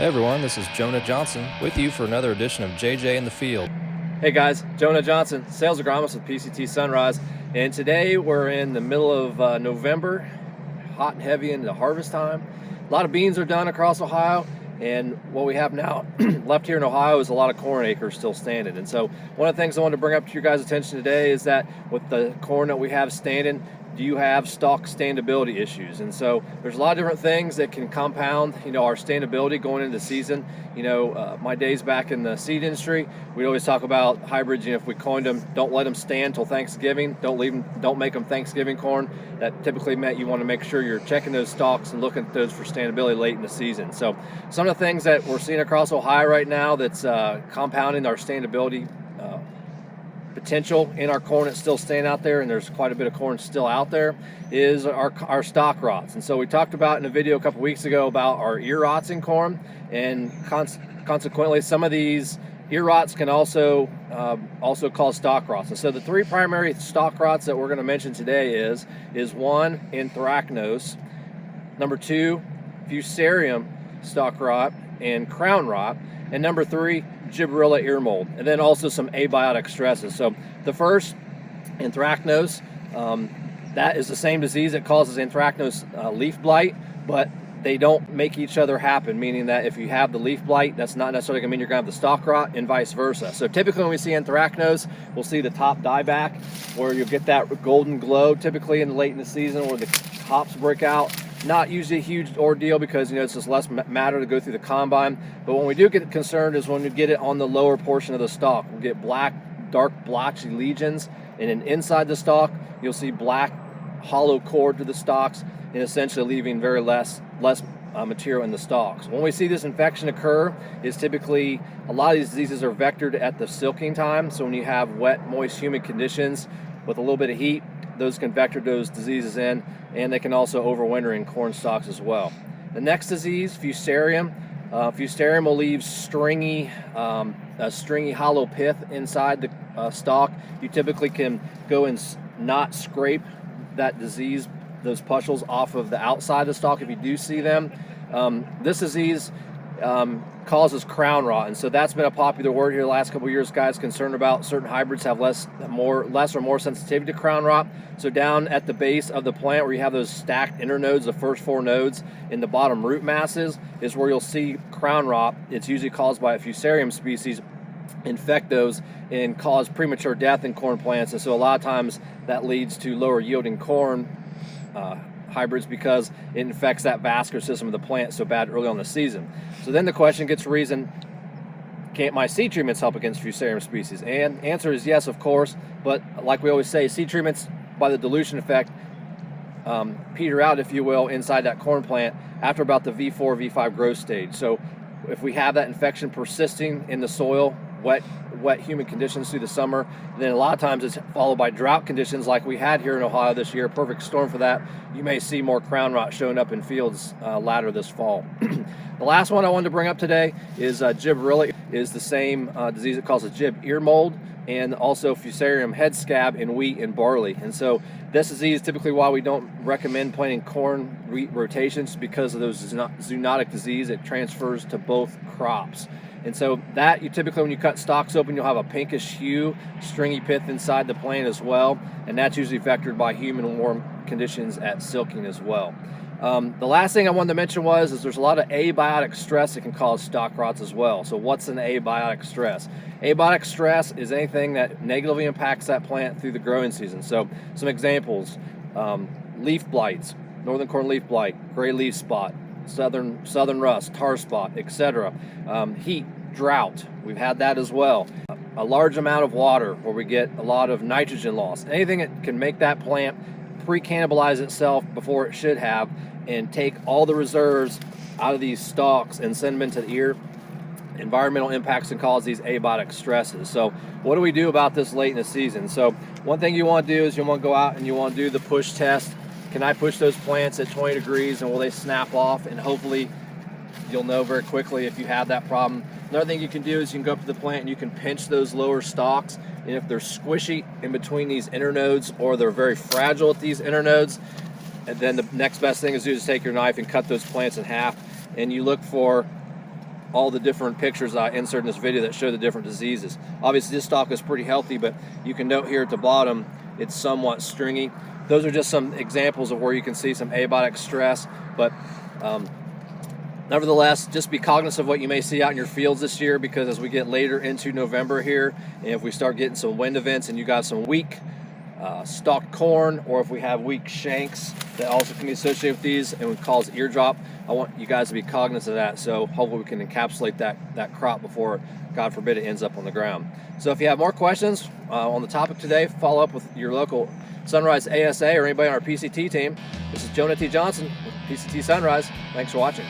Hey everyone, this is Jonah Johnson with you for another edition of JJ in the Field. Hey guys, Jonah Johnson, Sales Agronomist with PCT Sunrise, and today we're in the middle of November, hot and heavy into harvest time. A lot of beans are done across Ohio, and what we have now left here in Ohio is a lot of corn acres still standing. And so one of the things I wanted to bring up to your guys' attention today is that with the corn that we have standing, do you have stalk standability issues? And so there's a lot of different things that can compound, our standability going into the season. My days back in the seed industry, we always talk about hybrids. If we coined them, don't let them stand till Thanksgiving. Don't make them Thanksgiving corn. That typically meant you want to make sure you're checking those stalks and looking at those for standability late in the season. So some of the things that we're seeing across Ohio right now that's compounding our standability potential in our corn that's still staying out there, and there's quite a bit of corn still out there, is our stalk rots. And so we talked about in a video a couple weeks ago about our ear rots in corn, and consequently some of these ear rots can also cause stalk rots. And so the three primary stalk rots that we're going to mention today is one, anthracnose, number two, fusarium stalk rot and crown rot, and number three, gibberella ear mold, and then also some abiotic stresses. So the first, anthracnose, that is the same disease that causes anthracnose leaf blight, but they don't make each other happen, meaning that if you have the leaf blight, that's not necessarily going to mean you're going to have the stalk rot, and vice versa. So typically when we see anthracnose, we'll see the top dieback, where you'll get that golden glow typically late in the season where the hops break out. Not usually a huge ordeal because it's just less matter to go through the combine. But when we do get concerned is when we get it on the lower portion of the stalk. We'll get black, dark blotchy lesions, and then inside the stalk you'll see black hollow core to the stalks, and essentially leaving very less material in the stalks. When we see this infection occur, is typically a lot of these diseases are vectored at the silking time. So when you have wet, moist, humid conditions with a little bit of heat, those can vector those diseases in, and they can also overwinter in corn stalks as well. The next disease, fusarium. Fusarium will leave stringy hollow pith inside the stalk. You typically can go and not scrape that disease, those pustules, off of the outside of the stalk if you do see them. This disease causes crown rot, and so that's been a popular word here the last couple of years. Guys concerned about certain hybrids have less or more sensitivity to crown rot. So down at the base of the plant where you have those stacked internodes, the first four nodes in the bottom root masses, is where you'll see crown rot. It's usually caused by a fusarium species, infect those and cause premature death in corn plants. And so a lot of times that leads to lower yielding corn hybrids because it infects that vascular system of the plant so bad early on in the season. So then the question gets reason, can't my seed treatments help against fusarium species? And answer is yes, of course, but like we always say, seed treatments by the dilution effect peter out, if you will, inside that corn plant after about the V4, V5 growth stage. So if we have that infection persisting in the soil, wet humid conditions through the summer, then a lot of times it's followed by drought conditions like we had here in Ohio this year, perfect storm for that. You may see more crown rot showing up in fields latter this fall. The last one I wanted to bring up today is gibberella, is the same disease that causes gib ear mold, and also fusarium head scab in wheat and barley. And so this disease, typically why we don't recommend planting corn wheat rotations, because of those zoonotic disease, it transfers to both crops. And so that, you typically, when you cut stalks open, you'll have a pinkish hue, stringy pith inside the plant as well, and that's usually vectored by humid and warm conditions at silking as well. The last thing I wanted to mention is there's a lot of abiotic stress that can cause stalk rots as well. So what's an abiotic stress? Abiotic stress is anything that negatively impacts that plant through the growing season. So some examples, leaf blights, northern corn leaf blight, gray leaf spot, southern rust, tar spot, etc. Heat, drought, we've had that as well. A large amount of water where we get a lot of nitrogen loss. Anything that can make that plant pre-cannibalize itself before it should have and take all the reserves out of these stalks and send them into the ear. Environmental impacts can cause these abiotic stresses. So what do we do about this late in the season? So one thing you want to do is you want to go out and you want to do the push test. Can I push those plants at 20 degrees and will they snap off? And hopefully you'll know very quickly if you have that problem. Another thing you can do is you can go up to the plant and you can pinch those lower stalks, and if they're squishy in between these internodes or they're very fragile at these internodes, and then the next best thing is to do is take your knife and cut those plants in half, and you look for all the different pictures I insert in this video that show the different diseases. Obviously this stalk is pretty healthy, but you can note here at the bottom it's somewhat stringy. Those are just some examples of where you can see some abiotic stress, but nevertheless, just be cognizant of what you may see out in your fields this year, because as we get later into November here, and if we start getting some wind events and you got some weak stalked corn, or if we have weak shanks that also can be associated with these and would cause ear drop, I want you guys to be cognizant of that, so hopefully we can encapsulate that crop before, God forbid, it ends up on the ground. So if you have more questions on the topic today, follow up with your local Sunrise ASA or anybody on our PCT team. This is Jonah T. Johnson with PCT Sunrise. Thanks for watching.